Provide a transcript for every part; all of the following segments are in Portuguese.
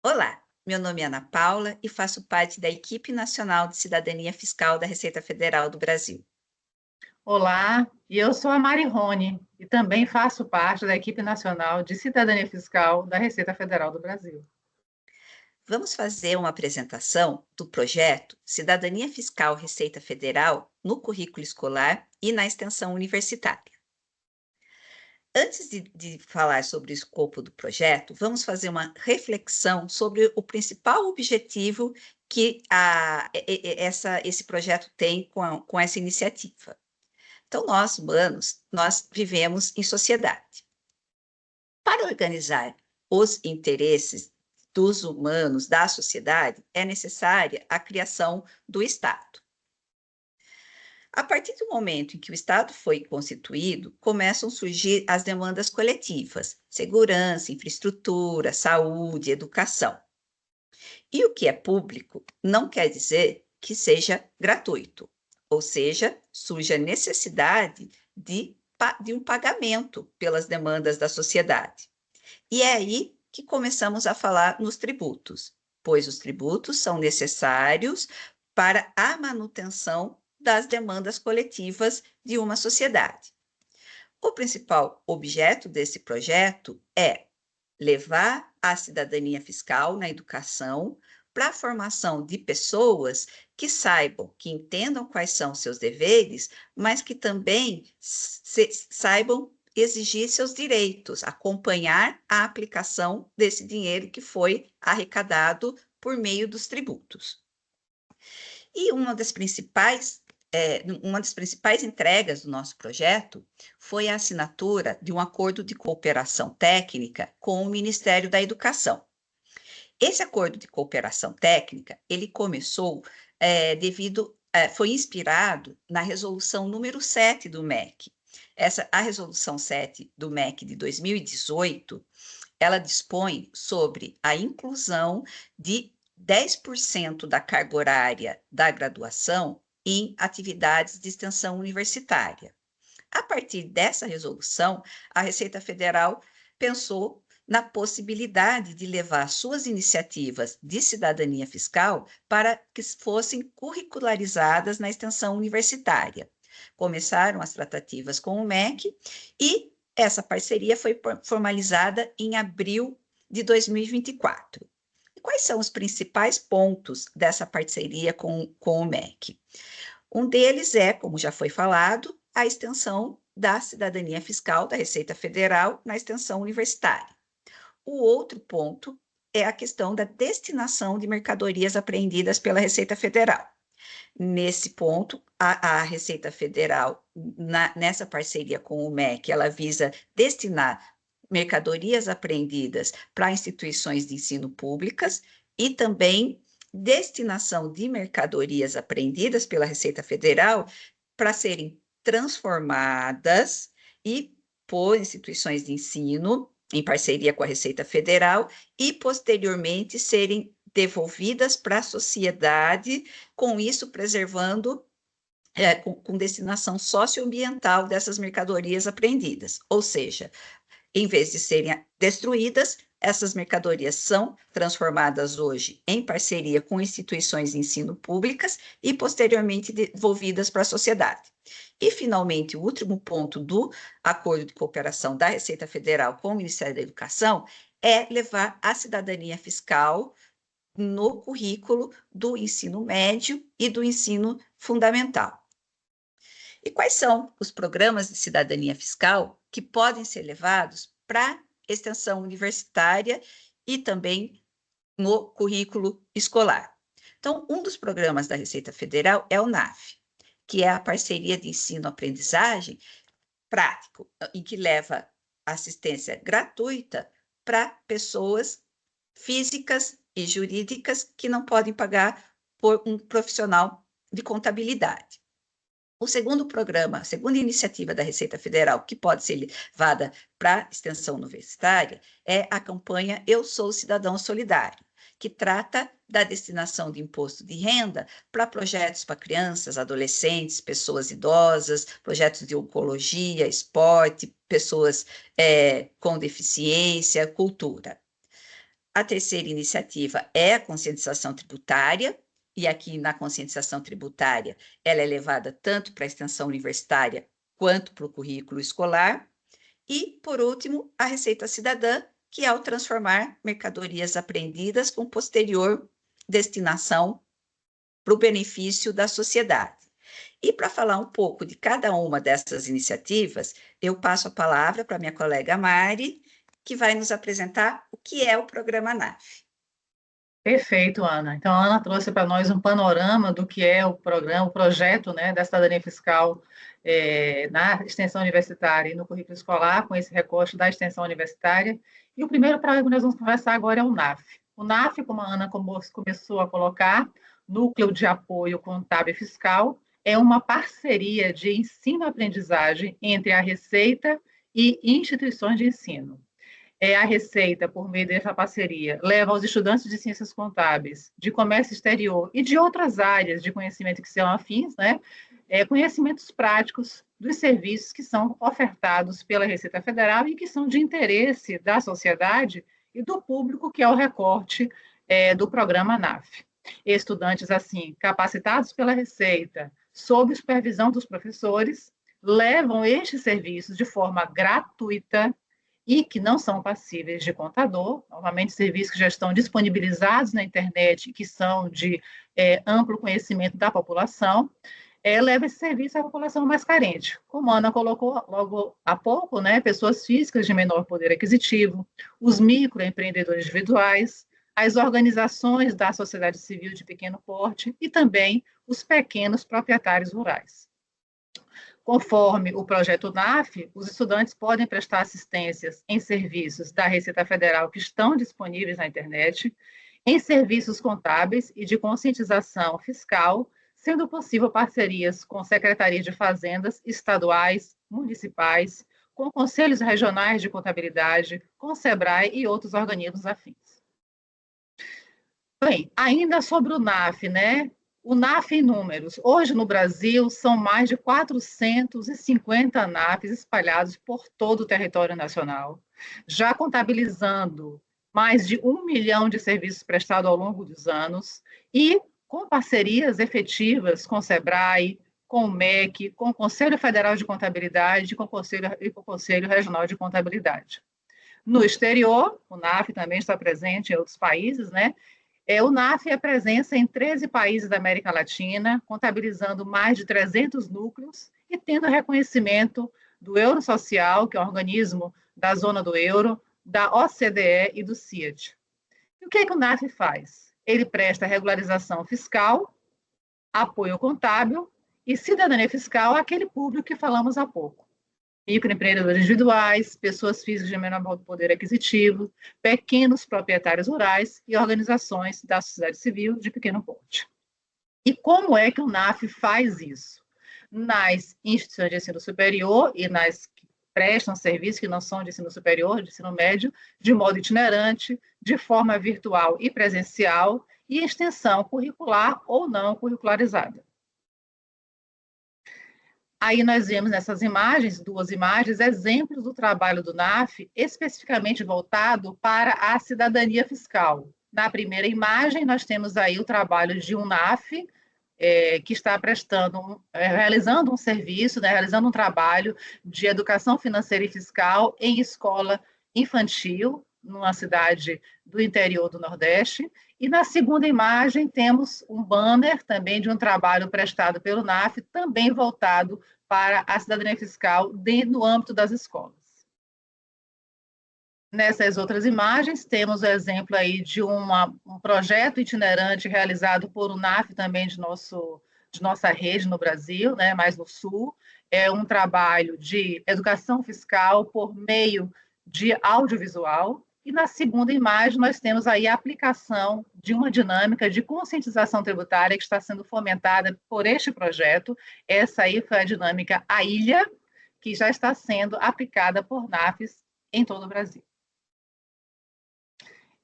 Olá, meu nome é Ana Paula e faço parte da Equipe Nacional de Cidadania Fiscal da Receita Federal do Brasil. Olá, e eu sou a Mari Rony e também faço parte da equipe nacional de Cidadania Fiscal da Receita Federal do Brasil. Vamos fazer uma apresentação do projeto Cidadania Fiscal Receita Federal no currículo escolar e na extensão universitária. Antes de falar sobre o escopo do projeto, vamos fazer uma reflexão sobre o principal objetivo que esse projeto tem com essa iniciativa. Então, nós, humanos, nós vivemos em sociedade. Para organizar os interesses dos humanos, da sociedade, é necessária a criação do Estado. A partir do momento em que o Estado foi constituído, começam a surgir as demandas coletivas: segurança, infraestrutura, saúde, educação. E o que é público não quer dizer que seja gratuito, ou seja, surge a necessidade de um pagamento pelas demandas da sociedade. E é aí que começamos a falar nos tributos, pois os tributos são necessários para a manutenção das demandas coletivas de uma sociedade. O principal objeto desse projeto é levar a cidadania fiscal na educação para a formação de pessoas que saibam, que entendam quais são seus deveres, mas que também saibam exigir seus direitos, acompanhar a aplicação desse dinheiro que foi arrecadado por meio dos tributos. E uma das principais entregas do nosso projeto foi a assinatura de um acordo de cooperação técnica com o Ministério da Educação. Esse acordo de cooperação técnica, ele começou foi inspirado na resolução número 7 do MEC. A resolução 7 do MEC de 2018, ela dispõe sobre a inclusão de 10% da carga horária da graduação em atividades de extensão universitária. A partir dessa resolução, a Receita Federal pensou na possibilidade de levar suas iniciativas de cidadania fiscal para que fossem curricularizadas na extensão universitária. Começaram as tratativas com o MEC e essa parceria foi formalizada em abril de 2024. E quais são os principais pontos dessa parceria com o MEC? Um deles é, como já foi falado, a extensão da cidadania fiscal da Receita Federal na extensão universitária. O outro ponto é a questão da destinação de mercadorias apreendidas pela Receita Federal. Nesse ponto, a Receita Federal, nessa parceria com o MEC, ela visa destinar mercadorias apreendidas para instituições de ensino públicas e também destinação de mercadorias apreendidas pela Receita Federal para serem transformadas e por instituições de ensino, em parceria com a Receita Federal, e posteriormente serem devolvidas para a sociedade, com isso preservando com destinação socioambiental dessas mercadorias apreendidas. Ou seja, em vez de serem destruídas, essas mercadorias são transformadas hoje em parceria com instituições de ensino públicas e posteriormente devolvidas para a sociedade. E, finalmente, o último ponto do acordo de cooperação da Receita Federal com o Ministério da Educação é levar a cidadania fiscal no currículo do ensino médio e do ensino fundamental. E quais são os programas de cidadania fiscal que podem ser levados para extensão universitária e também no currículo escolar? Então, um dos programas da Receita Federal é o NAF, que é a parceria de ensino-aprendizagem prático, em que leva assistência gratuita para pessoas físicas e jurídicas que não podem pagar por um profissional de contabilidade. O segundo programa, a segunda iniciativa da Receita Federal, que pode ser levada para a extensão universitária, é a campanha Eu Sou Cidadão Solidário, que trata da destinação de imposto de renda para projetos para crianças, adolescentes, pessoas idosas, projetos de oncologia, esporte, pessoas com deficiência, cultura. A terceira iniciativa é a conscientização tributária, e aqui na conscientização tributária ela é levada tanto para a extensão universitária quanto para o currículo escolar. E, por último, a Receita Cidadã, que é ao transformar mercadorias apreendidas com posterior destinação para o benefício da sociedade. E para falar um pouco de cada uma dessas iniciativas, eu passo a palavra para minha colega Mari, que vai nos apresentar o que é o programa NAF. Perfeito, Ana. Então, a Ana trouxe para nós um panorama do que é o programa, o projeto, né, da cidadania fiscal na extensão universitária e no currículo escolar, com esse recorte da extensão universitária. E o primeiro programa que nós vamos conversar agora é o NAF. O NAF, como a Ana começou a colocar, Núcleo de Apoio Contábil e Fiscal, é uma parceria de ensino-aprendizagem entre a Receita e instituições de ensino. A Receita, por meio dessa parceria, leva aos estudantes de ciências contábeis, de comércio exterior e de outras áreas de conhecimento que são afins, né, conhecimentos práticos dos serviços que são ofertados pela Receita Federal e que são de interesse da sociedade e do público, que é o recorte do programa NAF. Estudantes, assim, capacitados pela Receita, sob supervisão dos professores, levam estes serviços de forma gratuita e que não são passíveis de contador, normalmente serviços que já estão disponibilizados na internet, que são de amplo conhecimento da população, leva esse serviço à população mais carente. Como a Ana colocou logo há pouco, né, pessoas físicas de menor poder aquisitivo, os microempreendedores individuais, as organizações da sociedade civil de pequeno porte e também os pequenos proprietários rurais. Conforme o projeto NAF, os estudantes podem prestar assistências em serviços da Receita Federal que estão disponíveis na internet, em serviços contábeis e de conscientização fiscal, sendo possível parcerias com secretarias de fazendas estaduais, municipais, com conselhos regionais de contabilidade, com o SEBRAE e outros organismos afins. Bem, ainda sobre o NAF, né? O NAF em números. Hoje no Brasil são mais de 450 NAFs espalhados por todo o território nacional, já contabilizando mais de 1 milhão de serviços prestados ao longo dos anos e com parcerias efetivas com o SEBRAE, com o MEC, com o Conselho Federal de Contabilidade e com o Conselho Regional de Contabilidade. No exterior, o NAF também está presente em outros países, né? O NAF é presença em 13 países da América Latina, contabilizando mais de 300 núcleos e tendo reconhecimento do Eurosocial, que é um organismo da zona do euro, da OCDE e do CIAT. E o que o NAF faz? Ele presta regularização fiscal, apoio contábil e cidadania fiscal àquele público que falamos há pouco. Microempreendedores individuais, pessoas físicas de menor poder aquisitivo, pequenos proprietários rurais e organizações da sociedade civil de pequeno porte. E como é que o NAF faz isso? Nas instituições de ensino superior e nas que prestam serviços que não são de ensino superior, de ensino médio, de modo itinerante, de forma virtual e presencial, e extensão curricular ou não curricularizada. Aí nós vemos nessas imagens, 2 imagens, exemplos do trabalho do NAF, especificamente voltado para a cidadania fiscal. Na primeira imagem, nós temos aí o trabalho de um NAF, que está realizando um serviço, né, realizando um trabalho de educação financeira e fiscal em escola infantil, numa cidade do interior do Nordeste. E na segunda imagem temos um banner também de um trabalho prestado pelo NAF, também voltado para a cidadania fiscal no âmbito das escolas. Nessas outras imagens, temos o exemplo aí de um projeto itinerante realizado por o NAF também de nossa rede no Brasil, né, mais no Sul. É um trabalho de educação fiscal por meio de audiovisual. E na segunda imagem, nós temos aí a aplicação de uma dinâmica de conscientização tributária que está sendo fomentada por este projeto. Essa aí foi a dinâmica A Ilha, que já está sendo aplicada por NAFs em todo o Brasil.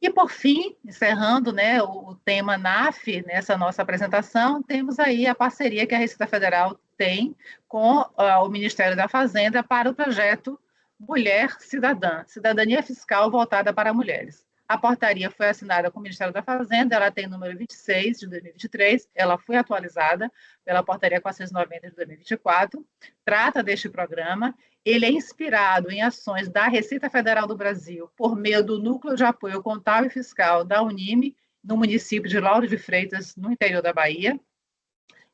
E, por fim, encerrando, né, o tema NAF, nessa nossa apresentação, temos aí a parceria que a Receita Federal tem com o Ministério da Fazenda para o projeto Mulher Cidadã, Cidadania Fiscal voltada para mulheres. A portaria foi assinada com o Ministério da Fazenda, ela tem número 26 de 2023, ela foi atualizada pela portaria 490 de 2024, trata deste programa. Ele é inspirado em ações da Receita Federal do Brasil por meio do Núcleo de Apoio Contábil e Fiscal da Unime, no município de Lauro de Freitas, no interior da Bahia.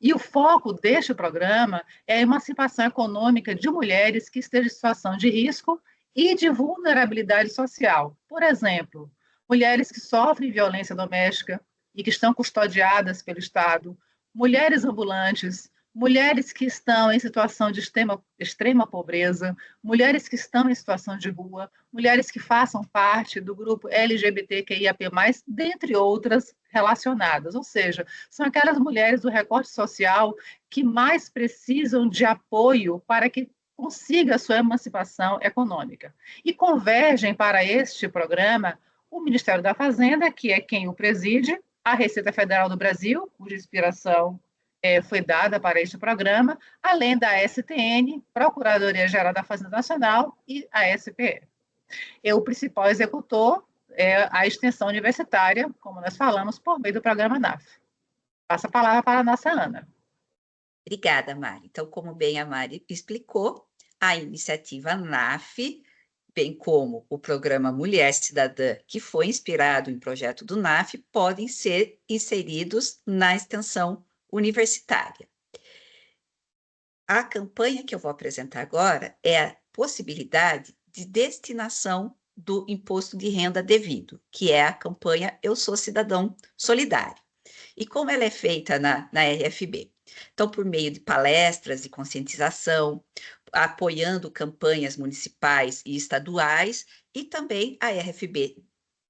E o foco deste programa é a emancipação econômica de mulheres que estejam em situação de risco e de vulnerabilidade social. Por exemplo, mulheres que sofrem violência doméstica e que estão custodiadas pelo Estado, mulheres ambulantes, mulheres que estão em situação de extrema pobreza, mulheres que estão em situação de rua, mulheres que façam parte do grupo LGBTQIAP+, dentre outras relacionadas. Ou seja, são aquelas mulheres do recorte social que mais precisam de apoio para que consiga a sua emancipação econômica. E convergem para este programa o Ministério da Fazenda, que é quem o preside, a Receita Federal do Brasil, cuja inspiração foi dada para este programa, além da STN, Procuradoria-Geral da Fazenda Nacional, e a SPE. O principal executor é a extensão universitária, como nós falamos, por meio do programa NAF. Passo a palavra para a nossa Ana. Obrigada, Mari. Então, como bem a Mari explicou, a iniciativa NAF, bem como o programa Mulher Cidadã, que foi inspirado em projeto do NAF, podem ser inseridos na extensão universitária. A campanha que eu vou apresentar agora é a possibilidade de destinação do imposto de renda devido, que é a campanha Eu Sou Cidadão Solidário. E como ela é feita na RFB? Então, por meio de palestras e conscientização, apoiando campanhas municipais e estaduais, e também a RFB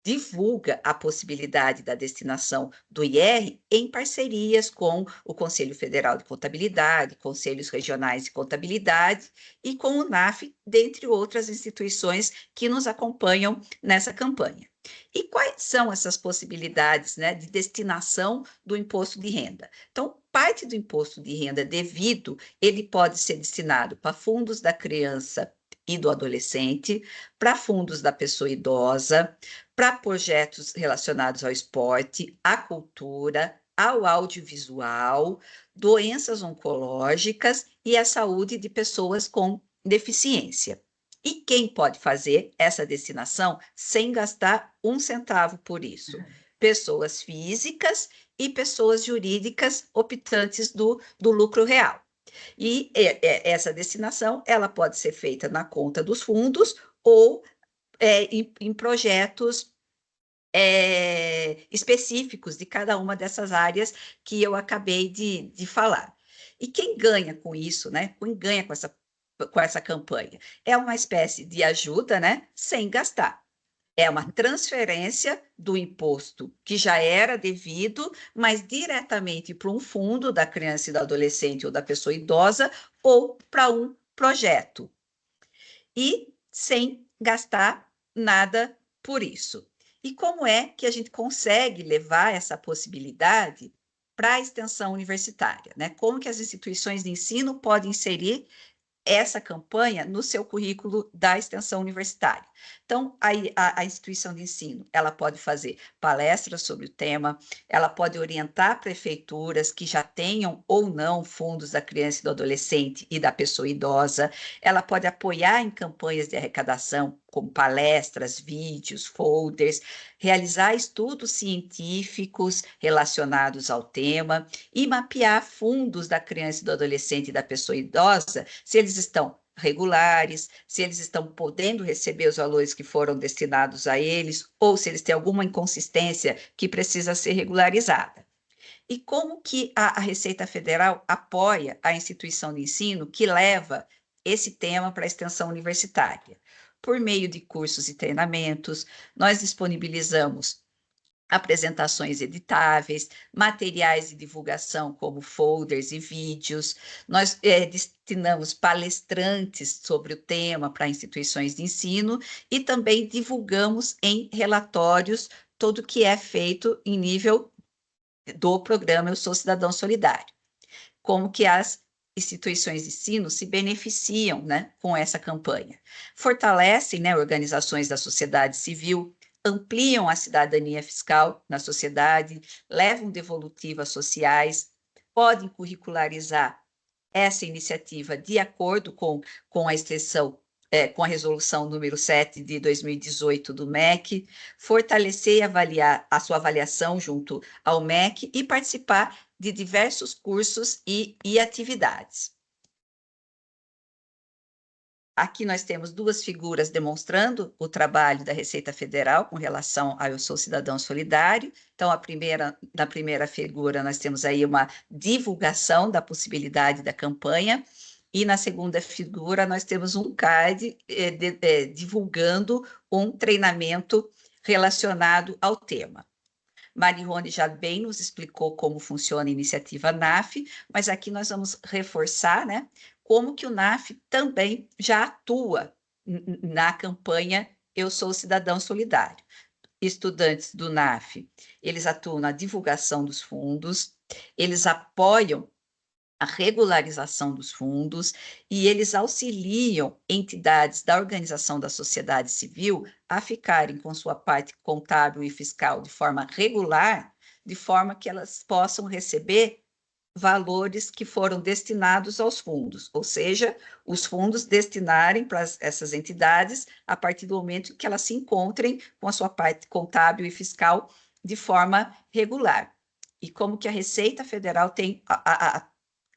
divulga a possibilidade da destinação do IR em parcerias com o Conselho Federal de Contabilidade, Conselhos Regionais de Contabilidade e com o NAF, dentre outras instituições que nos acompanham nessa campanha. E quais são essas possibilidades, né, de destinação do imposto de renda? Então, parte do imposto de renda devido, ele pode ser destinado para fundos da criança e do adolescente, para fundos da pessoa idosa, para projetos relacionados ao esporte, à cultura, ao audiovisual, doenças oncológicas e à saúde de pessoas com deficiência. E quem pode fazer essa destinação sem gastar um centavo por isso? Pessoas físicas e pessoas jurídicas optantes do lucro real. E essa destinação ela pode ser feita na conta dos fundos ou em projetos específicos de cada uma dessas áreas que eu acabei de falar. E quem ganha com isso, né? Quem ganha com essa campanha? É uma espécie de ajuda, né? Sem gastar. É uma transferência do imposto que já era devido, mas diretamente para um fundo da criança e do adolescente ou da pessoa idosa ou para um projeto. E sem gastar nada por isso. E como é que a gente consegue levar essa possibilidade para a extensão universitária, né? Como que as instituições de ensino podem inserir essa campanha no seu currículo da extensão universitária? Então, a instituição de ensino, ela pode fazer palestras sobre o tema, ela pode orientar prefeituras que já tenham ou não fundos da criança e do adolescente e da pessoa idosa, ela pode apoiar em campanhas de arrecadação, como palestras, vídeos, folders, realizar estudos científicos relacionados ao tema e mapear fundos da criança e do adolescente e da pessoa idosa, se eles estão regulares, se eles estão podendo receber os valores que foram destinados a eles, ou se eles têm alguma inconsistência que precisa ser regularizada. E como que a Receita Federal apoia a instituição de ensino que leva esse tema para a extensão universitária? Por meio de cursos e treinamentos, nós disponibilizamos apresentações editáveis, materiais de divulgação como folders e vídeos. Nós destinamos palestrantes sobre o tema para instituições de ensino e também divulgamos em relatórios tudo que é feito em nível do programa Eu Sou Cidadão Solidário. Como que as instituições de ensino se beneficiam, né, com essa campanha. Fortalecem, né, organizações da sociedade civil, ampliam a cidadania fiscal na sociedade, levam devolutivas sociais, podem curricularizar essa iniciativa de acordo com a extensão, com a resolução número 7 de 2018 do MEC, fortalecer e avaliar a sua avaliação junto ao MEC e participar de diversos cursos e atividades. Aqui nós temos duas figuras demonstrando o trabalho da Receita Federal com relação ao Eu Sou Cidadão Solidário. Então, na primeira figura, nós temos aí uma divulgação da possibilidade da campanha, e na segunda figura, nós temos um card divulgando um treinamento relacionado ao tema. Marihone já bem nos explicou como funciona a iniciativa NAF, mas aqui nós vamos reforçar, né, como que o NAF também já atua na campanha Eu Sou Cidadão Solidário. Estudantes do NAF, eles atuam na divulgação dos fundos, eles apoiam a regularização dos fundos e eles auxiliam entidades da organização da sociedade civil a ficarem com sua parte contábil e fiscal de forma regular, de forma que elas possam receber valores que foram destinados aos fundos, ou seja, os fundos destinarem para essas entidades a partir do momento que elas se encontrem com a sua parte contábil e fiscal de forma regular. E como que a Receita Federal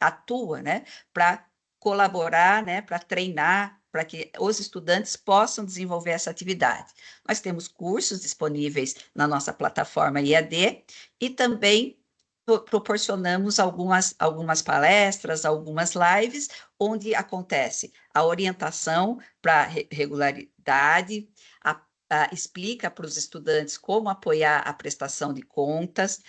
atua, né, para colaborar, né, para treinar, para que os estudantes possam desenvolver essa atividade. Nós temos cursos disponíveis na nossa plataforma IAD e também proporcionamos algumas palestras, algumas lives, onde acontece a orientação para regularidade, explica para os estudantes como apoiar a prestação de contas,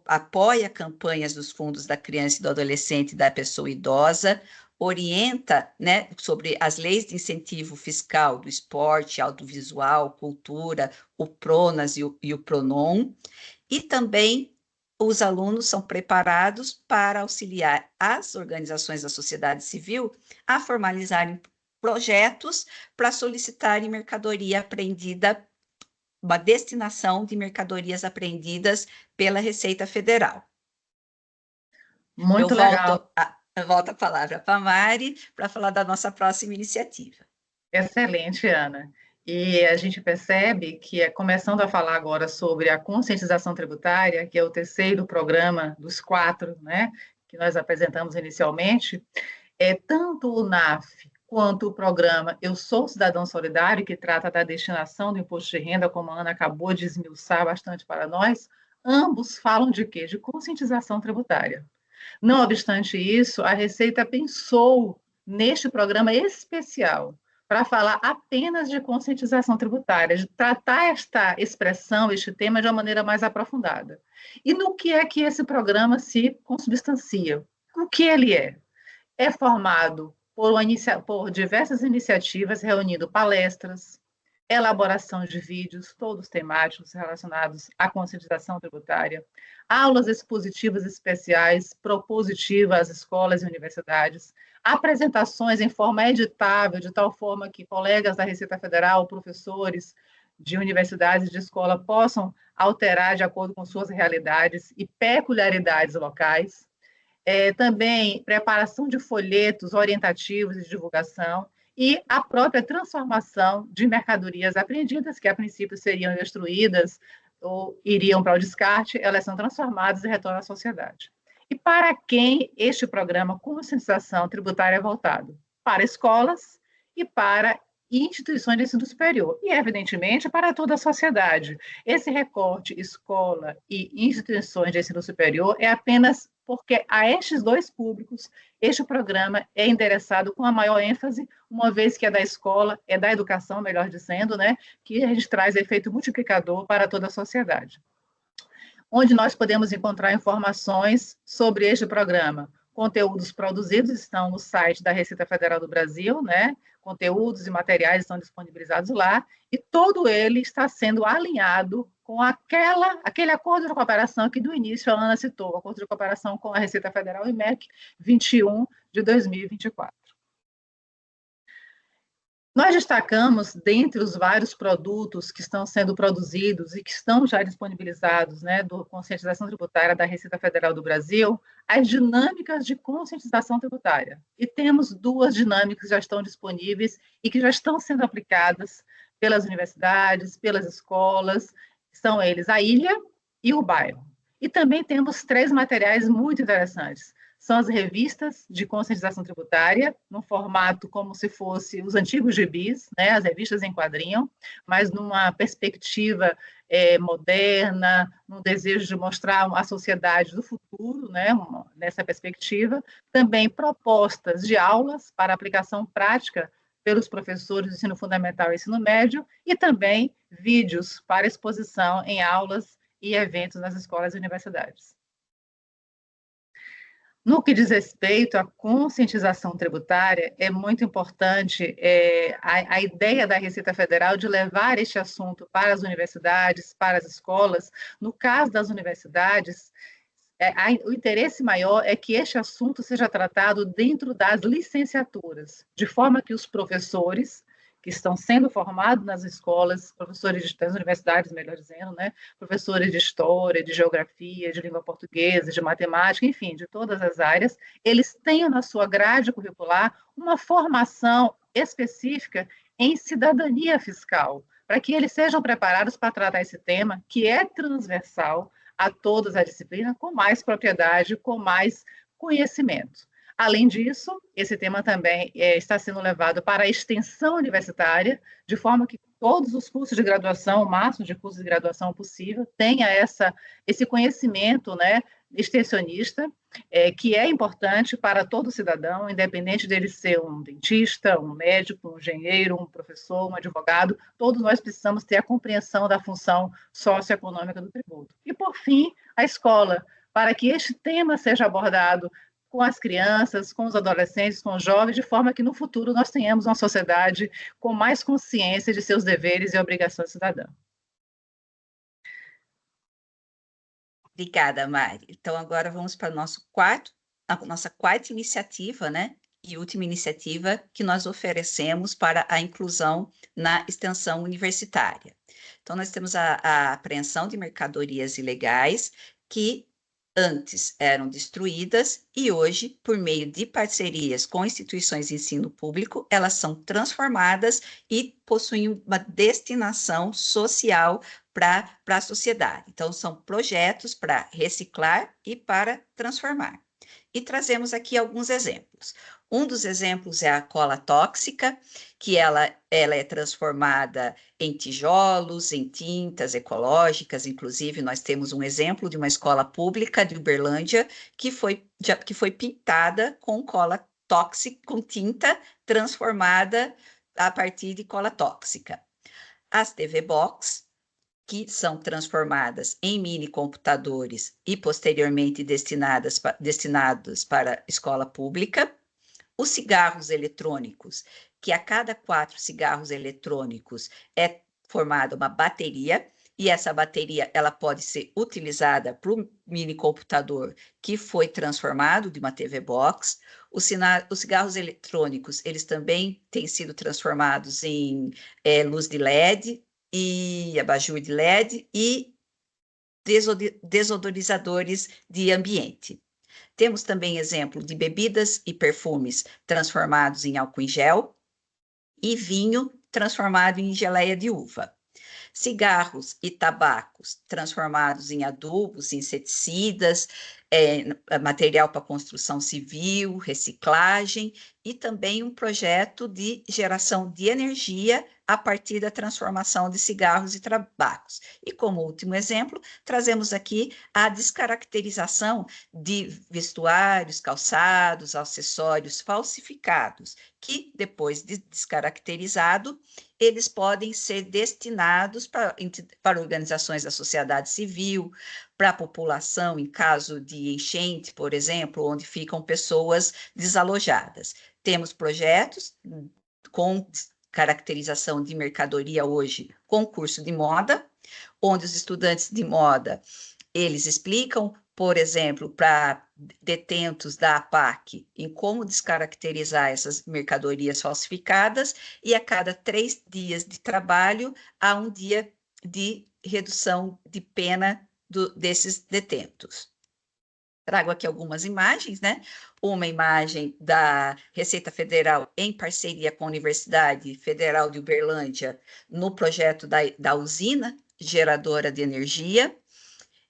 apoia campanhas dos fundos da criança e do adolescente e da pessoa idosa, orienta, né, sobre as leis de incentivo fiscal do esporte, audiovisual, cultura, o PRONAS e o PRONON, e também os alunos são preparados para auxiliar as organizações da sociedade civil a formalizarem projetos para solicitarem mercadoria apreendida, uma destinação de mercadorias apreendidas pela Receita Federal. Muito legal. Eu volto a palavra para a Mari para falar da nossa próxima iniciativa. Excelente, Ana. E a gente percebe que, começando a falar agora sobre a conscientização tributária, que é o terceiro programa dos 4, né, que nós apresentamos inicialmente, tanto o NAF quanto o programa Eu Sou Cidadão Solidário, que trata da destinação do imposto de renda, como a Ana acabou de esmiuçar bastante para nós, ambos falam de quê? De conscientização tributária. Não obstante isso, a Receita pensou neste programa especial para falar apenas de conscientização tributária, de tratar esta expressão, este tema, de uma maneira mais aprofundada. E no que é que esse programa se consubstancia? O que ele é? É formado por diversas iniciativas, reunindo palestras, elaboração de vídeos, todos temáticos relacionados à conscientização tributária, aulas expositivas especiais, propositivas às escolas e universidades, apresentações em forma editável, de tal forma que colegas da Receita Federal, professores de universidades e de escola possam alterar de acordo com suas realidades e peculiaridades locais. Também preparação de folhetos orientativos de divulgação e a própria transformação de mercadorias apreendidas, que a princípio seriam destruídas ou iriam para o descarte, elas são transformadas e retornam à sociedade. E para quem este programa Conscientização Tributária é voltado? Para escolas e para instituições de ensino superior, e, evidentemente, para toda a sociedade. Esse recorte, escola e instituições de ensino superior, é apenas porque a estes dois públicos, este programa é endereçado com a maior ênfase, uma vez que é da escola, é da educação, melhor dizendo, né, que a gente traz efeito multiplicador para toda a sociedade. Onde nós podemos encontrar informações sobre este programa? Conteúdos produzidos estão no site da Receita Federal do Brasil, né? Conteúdos e materiais estão disponibilizados lá, e todo ele está sendo alinhado com aquele acordo de cooperação que do início a Ana citou, o acordo de cooperação com a Receita Federal e MEC 21 de 2024. Nós destacamos, dentre os vários produtos que estão sendo produzidos e que estão já disponibilizados, né, do Conscientização Tributária da Receita Federal do Brasil, as dinâmicas de conscientização tributária. E temos duas dinâmicas que já estão disponíveis e que já estão sendo aplicadas pelas universidades, pelas escolas, são eles a ilha e o bairro. E também temos três materiais muito interessantes. São as revistas de conscientização tributária, no formato como se fosse os antigos gibis, né, as revistas em quadrinho, mas numa perspectiva moderna, no desejo de mostrar a sociedade do futuro, né, nessa perspectiva. Também propostas de aulas para aplicação prática pelos professores do ensino fundamental e ensino médio, e também vídeos para exposição em aulas e eventos nas escolas e universidades. No que diz respeito à conscientização tributária, é muito importante a ideia da Receita Federal de levar este assunto para as universidades, para as escolas. No caso das universidades, o interesse maior é que este assunto seja tratado dentro das licenciaturas, de forma que os professores que estão sendo formados nas escolas, professores das universidades, melhor dizendo, né, professores de história, de geografia, de língua portuguesa, de matemática, enfim, de todas as áreas, eles tenham na sua grade curricular uma formação específica em cidadania fiscal, para que eles sejam preparados para tratar esse tema, que é transversal a todas as disciplinas, com mais propriedade, com mais conhecimento. Além disso, esse tema também está sendo levado para a extensão universitária, de forma que todos os cursos de graduação, o máximo de cursos de graduação possível, tenha esse conhecimento, né, extensionista, que é importante para todo cidadão, independente dele ser um dentista, um médico, um engenheiro, um professor, um advogado, todos nós precisamos ter a compreensão da função socioeconômica do tributo. E, por fim, a escola, para que este tema seja abordado com as crianças, com os adolescentes, com os jovens, de forma que no futuro nós tenhamos uma sociedade com mais consciência de seus deveres e obrigações cidadãs. Obrigada, Mari. Então, agora vamos para a nossa quarta iniciativa, né? E última iniciativa que nós oferecemos para a inclusão na extensão universitária. Então, nós temos a apreensão de mercadorias ilegais que antes eram destruídas e hoje, por meio de parcerias com instituições de ensino público, elas são transformadas e possuem uma destinação social para a sociedade. Então, são projetos para reciclar e para transformar. E trazemos aqui alguns exemplos. Um dos exemplos é a cola tóxica, que ela é transformada em tijolos, em tintas ecológicas. Inclusive, nós temos um exemplo de uma escola pública de Uberlândia que foi pintada com cola tóxica, com tinta transformada a partir de cola tóxica. As TV Box, que são transformadas em mini computadores e posteriormente destinados para escola pública. Os cigarros eletrônicos, que a cada 4 cigarros eletrônicos é formada uma bateria, e essa bateria ela pode ser utilizada para o mini computador que foi transformado de uma TV Box. Os cigarros eletrônicos, eles também têm sido transformados em luz de LED e abajur de LED e desodorizadores de ambiente. Temos também exemplo de bebidas e perfumes transformados em álcool em gel e vinho transformado em geleia de uva. Cigarros e tabacos transformados em adubos, inseticidas, material para construção civil, reciclagem e também um projeto de geração de energia a partir da transformação de cigarros e tabacos. E como último exemplo, trazemos aqui a descaracterização de vestuários, calçados, acessórios falsificados, que depois de descaracterizado, eles podem ser destinados para organizações da sociedade civil, para a população em caso de enchente, por exemplo, onde ficam pessoas desalojadas. Temos projetos com caracterização de mercadoria hoje, com curso de moda, onde os estudantes de moda, eles explicam, por exemplo, para detentos da APAC em como descaracterizar essas mercadorias falsificadas, e a cada 3 dias de trabalho há um dia de redução de pena desses detentos. Trago aqui algumas imagens, né? Uma imagem da Receita Federal em parceria com a Universidade Federal de Uberlândia no projeto da usina geradora de energia,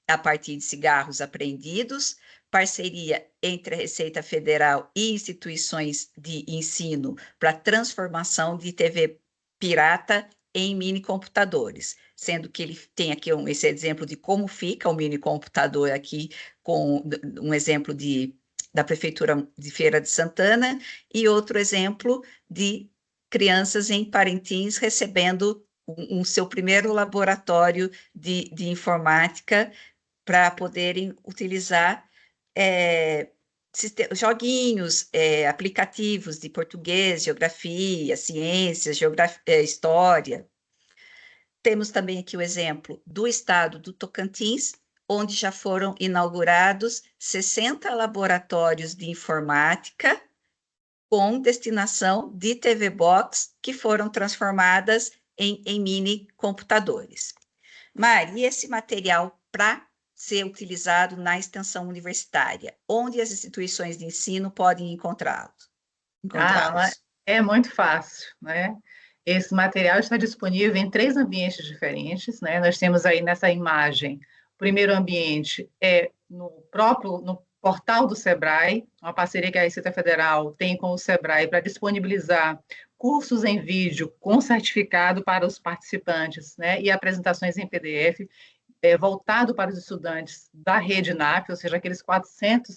a partir de cigarros apreendidos, parceria entre a Receita Federal e instituições de ensino para transformação de TV pirata em mini-computadores, sendo que ele tem aqui esse exemplo de como fica o mini-computador aqui, com um exemplo da Prefeitura de Feira de Santana, e outro exemplo de crianças em Parintins recebendo um seu primeiro laboratório de informática para poderem utilizar joguinhos, aplicativos de português, geografia, ciências, história. Temos também aqui o exemplo do estado do Tocantins, onde já foram inaugurados 60 laboratórios de informática com destinação de TV Box, que foram transformadas em mini computadores. Mari, e esse material para ser utilizado na extensão universitária, onde as instituições de ensino podem encontrá-los? É muito fácil, né? Esse material está disponível em 3 ambientes diferentes, né? Nós temos aí nessa imagem, o primeiro ambiente é no portal do Sebrae, uma parceria que a Receita Federal tem com o Sebrae para disponibilizar cursos em vídeo com certificado para os participantes, né? E apresentações em PDF, voltado para os estudantes da rede NAF, ou seja, aqueles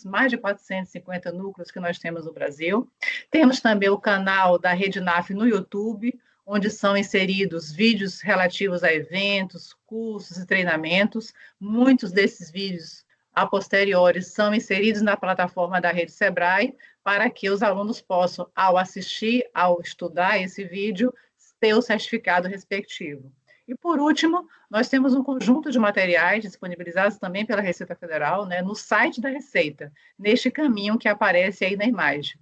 mais de 450 núcleos que nós temos no Brasil. Temos também o canal da rede NAF no YouTube, onde são inseridos vídeos relativos a eventos, cursos e treinamentos. Muitos desses vídeos, a posteriori, são inseridos na plataforma da rede Sebrae, para que os alunos possam, ao assistir, ao estudar esse vídeo, ter o certificado respectivo. E, por último, nós temos um conjunto de materiais disponibilizados também pela Receita Federal, né, no site da Receita, neste caminho que aparece aí na imagem.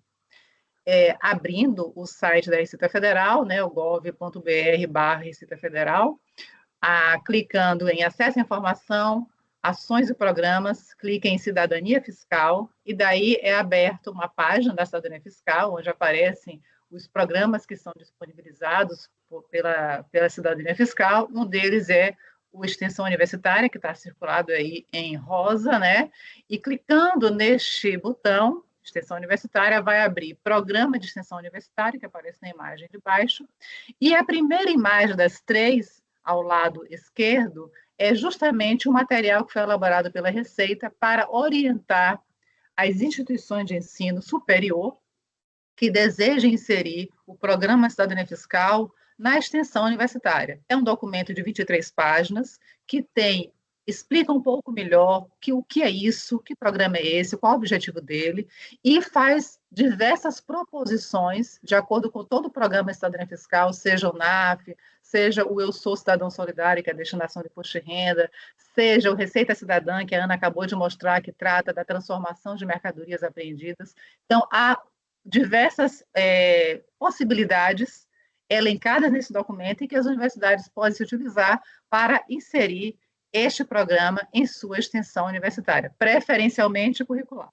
Abrindo o site da Receita Federal, né, o gov.br/Receita Federal, clicando em Acesso à Informação, Ações e Programas, clique em Cidadania Fiscal, e daí é aberta uma página da Cidadania Fiscal, onde aparecem os programas que são disponibilizados pela Cidadania Fiscal. Um deles é o Extensão Universitária, que está circulado aí em rosa, né? E clicando neste botão, Extensão Universitária, vai abrir Programa de Extensão Universitária, que aparece na imagem de baixo, e a primeira imagem das 3, ao lado esquerdo, é justamente o material que foi elaborado pela Receita para orientar as instituições de ensino superior que desejem inserir o Programa Cidadania Fiscal na extensão universitária. É um documento de 23 páginas que explica um pouco melhor o que é isso, que programa é esse, qual é o objetivo dele, e faz diversas proposições, de acordo com todo o programa Cidadania Fiscal, seja o NAF, seja o Eu Sou Cidadão Solidário, que é a destinação de imposto de renda, seja o Receita Cidadã, que a Ana acabou de mostrar, que trata da transformação de mercadorias apreendidas. Então, há diversas possibilidades elencadas nesse documento e que as universidades podem se utilizar para inserir este programa em sua extensão universitária, preferencialmente curricular.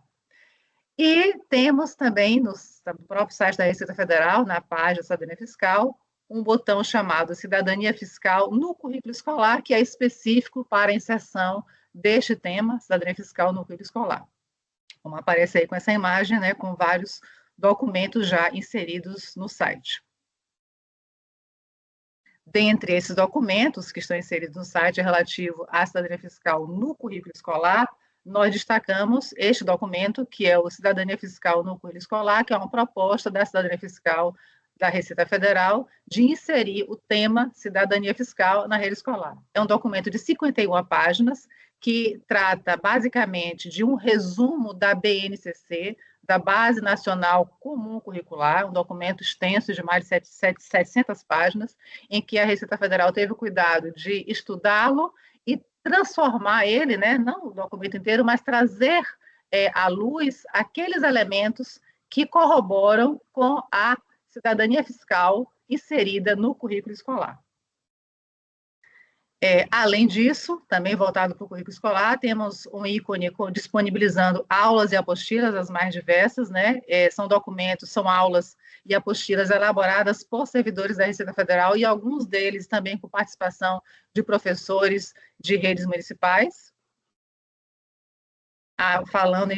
E temos também no próprio site da Receita Federal, na página Cidadania Fiscal, um botão chamado Cidadania Fiscal no currículo escolar, que é específico para a inserção deste tema, Cidadania Fiscal no currículo escolar. Como aparece aí com essa imagem, né, com vários documentos já inseridos no site. Dentre esses documentos que estão inseridos no site relativo à cidadania fiscal no currículo escolar, nós destacamos este documento, que é o Cidadania Fiscal no Currículo Escolar, que é uma proposta da Cidadania Fiscal da Receita Federal de inserir o tema Cidadania Fiscal na rede escolar. É um documento de 51 páginas, que trata basicamente de um resumo da BNCC, da Base Nacional Comum Curricular, um documento extenso de mais de 700 páginas, em que a Receita Federal teve o cuidado de estudá-lo e transformar ele, né, não o documento inteiro, mas trazer à luz aqueles elementos que corroboram com a cidadania fiscal inserida no currículo escolar. Além disso, também voltado para o currículo escolar, temos um ícone disponibilizando aulas e apostilas, as mais diversas, né? São documentos, são aulas e apostilas elaboradas por servidores da Receita Federal e alguns deles também com participação de professores de redes municipais. Falando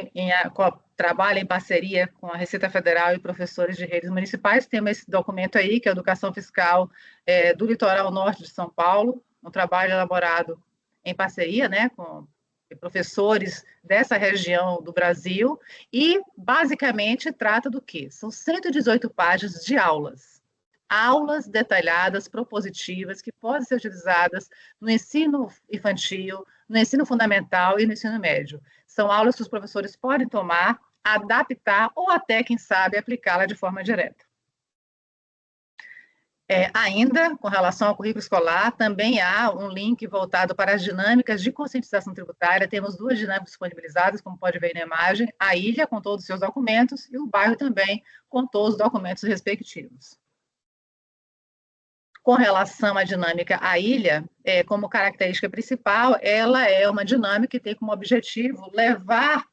trabalho em parceria com a Receita Federal e professores de redes municipais, temos esse documento aí, que é a Educação Fiscal do Litoral Norte de São Paulo, um trabalho elaborado em parceria, né, com professores dessa região do Brasil, e basicamente trata do quê? São 118 páginas de aulas detalhadas, propositivas, que podem ser utilizadas no ensino infantil, no ensino fundamental e no ensino médio. São aulas que os professores podem tomar, adaptar ou até, quem sabe, aplicá-la de forma direta. Ainda, com relação ao currículo escolar, também há um link voltado para as dinâmicas de conscientização tributária. Temos 2 dinâmicas disponibilizadas, como pode ver na imagem, a ilha com todos os seus documentos e o bairro também com todos os documentos respectivos. Com relação à dinâmica à ilha, como característica principal, ela é uma dinâmica que tem como objetivo levar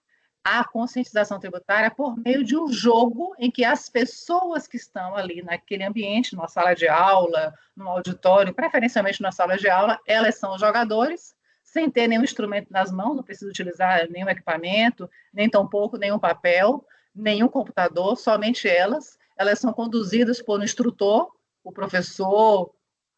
a conscientização tributária por meio de um jogo em que as pessoas que estão ali naquele ambiente, numa sala de aula, num auditório, preferencialmente na sala de aula, elas são os jogadores, sem ter nenhum instrumento nas mãos, não precisa utilizar nenhum equipamento, nem tampouco nenhum papel, nenhum computador, somente elas. Elas são conduzidas por um instrutor, o professor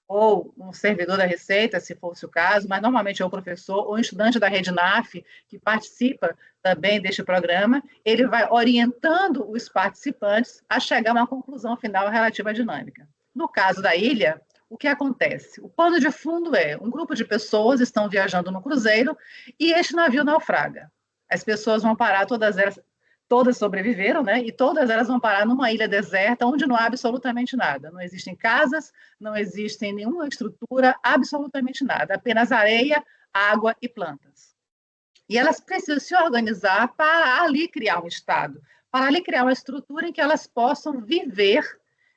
ou um servidor da Receita, se fosse o caso, mas normalmente é o professor ou estudante da Rede NAF, que participa também deste programa, ele vai orientando os participantes a chegar a uma conclusão final relativa à dinâmica. No caso da ilha, o que acontece? O pano de fundo é um grupo de pessoas estão viajando no cruzeiro e este navio naufraga. As pessoas vão parar, todas sobreviveram, né? E todas elas vão parar numa ilha deserta onde não há absolutamente nada. Não existem casas, não existe nenhuma estrutura, absolutamente nada. Apenas areia, água e plantas. E elas precisam se organizar para ali criar um estado, para ali criar uma estrutura em que elas possam viver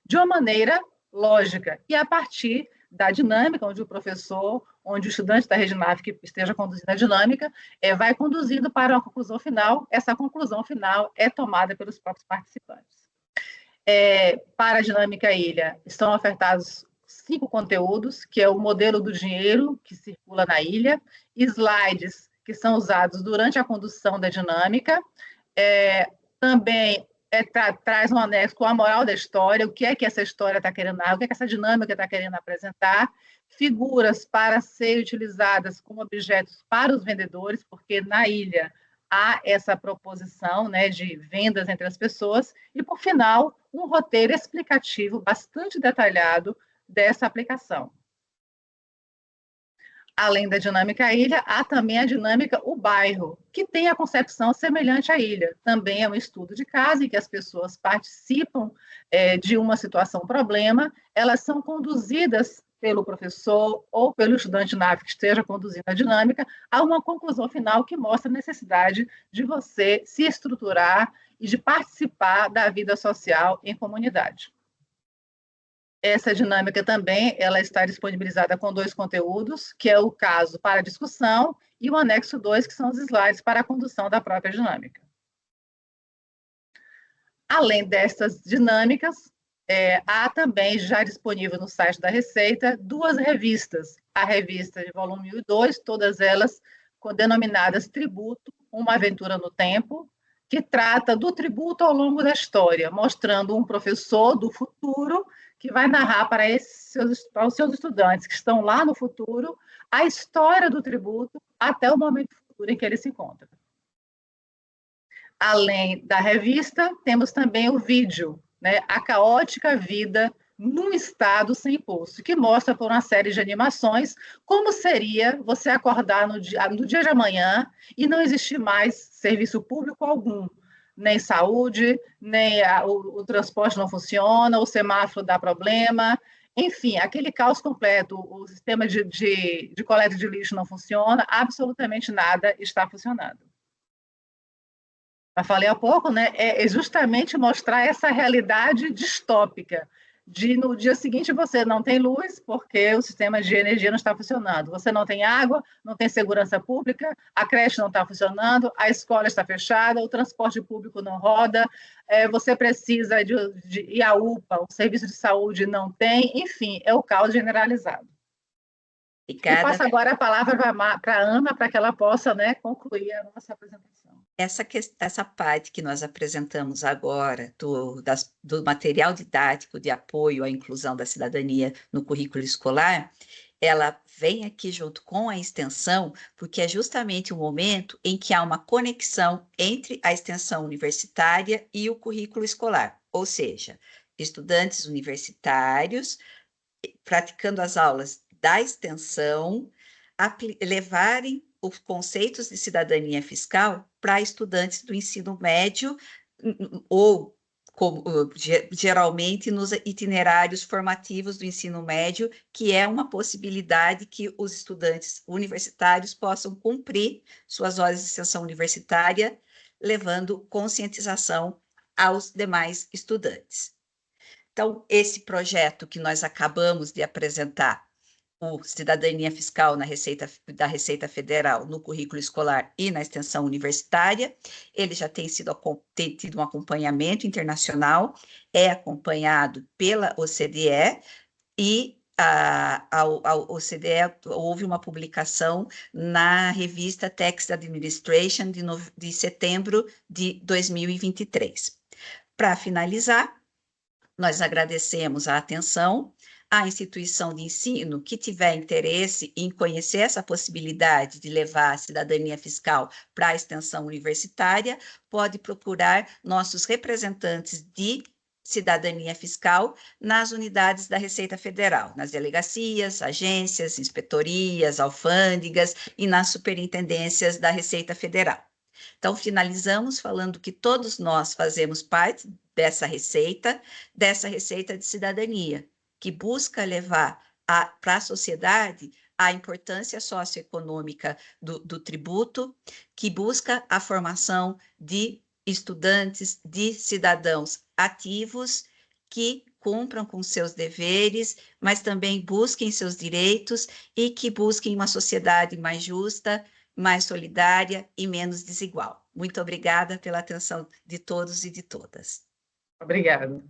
de uma maneira lógica. E a partir da dinâmica, onde o professor, onde o estudante da Rede NAF que esteja conduzindo a dinâmica, vai conduzindo para uma conclusão final. Essa conclusão final é tomada pelos próprios participantes. Para a dinâmica ilha, estão ofertados 5 conteúdos, que é o modelo do dinheiro que circula na ilha, slides que são usados durante a condução da dinâmica, também traz um anexo com a moral da história, o que é que essa história está querendo, o que é que essa dinâmica está querendo apresentar, figuras para serem utilizadas como objetos para os vendedores, porque na ilha há essa proposição, né, de vendas entre as pessoas, e, por final, um roteiro explicativo bastante detalhado dessa aplicação. Além da dinâmica ilha, há também a dinâmica o bairro, que tem a concepção semelhante à ilha. Também é um estudo de caso em que as pessoas participam de uma situação, problema, elas são conduzidas pelo professor ou pelo estudante NAF que esteja conduzindo a dinâmica a uma conclusão final que mostra a necessidade de você se estruturar e de participar da vida social em comunidade. Essa dinâmica também ela está disponibilizada com 2 conteúdos, que é o caso para discussão e o anexo 2, que são os slides para a condução da própria dinâmica. Além destas dinâmicas, há também já disponível no site da Receita 2 revistas. A revista de volume 1 e 2, todas elas denominadas Tributo, uma aventura no tempo, que trata do tributo ao longo da história, mostrando um professor do futuro que vai narrar para os seus estudantes que estão lá no futuro a história do tributo até o momento futuro em que ele se encontra. Além da revista, temos também o vídeo, né, A Caótica Vida num Estado Sem Imposto, que mostra por uma série de animações como seria você acordar no dia de amanhã e não existir mais serviço público algum, nem saúde, nem o transporte não funciona, o semáforo dá problema, enfim, aquele caos completo, o sistema de coleta de lixo não funciona, absolutamente nada está funcionando. eu falei há pouco, né, é justamente mostrar essa realidade distópica, de no dia seguinte você não tem luz porque o sistema de energia não está funcionando, você não tem água, não tem segurança pública, a creche não está funcionando, a escola está fechada, o transporte público não roda, você precisa de ir à UPA, o serviço de saúde não tem, enfim, é o caos generalizado. E passo agora a palavra para a Ana, para que ela possa, né, concluir a nossa apresentação. Essa parte que nós apresentamos agora, do material didático de apoio à inclusão da cidadania no currículo escolar, ela vem aqui junto com a extensão, porque é justamente o momento em que há uma conexão entre a extensão universitária e o currículo escolar, ou seja, estudantes universitários praticando as aulas da extensão, levarem os conceitos de cidadania fiscal para estudantes do ensino médio ou como, geralmente nos itinerários formativos do ensino médio, que é uma possibilidade que os estudantes universitários possam cumprir suas horas de extensão universitária, levando conscientização aos demais estudantes. Então, esse projeto que nós acabamos de apresentar, o Cidadania Fiscal da Receita Federal no currículo escolar e na extensão universitária, ele já tem tido um acompanhamento internacional, é acompanhado pela OCDE e a OCDE houve uma publicação na revista Tax Administration de setembro de 2023. Para finalizar, nós agradecemos a atenção. A instituição de ensino que tiver interesse em conhecer essa possibilidade de levar a cidadania fiscal para a extensão universitária, pode procurar nossos representantes de cidadania fiscal nas unidades da Receita Federal, nas delegacias, agências, inspetorias, alfândegas e nas superintendências da Receita Federal. Então, finalizamos falando que todos nós fazemos parte dessa receita de cidadania, que busca levar para a sociedade a importância socioeconômica do tributo, que busca a formação de estudantes, de cidadãos ativos que cumpram com seus deveres, mas também busquem seus direitos e que busquem uma sociedade mais justa, mais solidária e menos desigual. Muito obrigada pela atenção de todos e de todas. Obrigada.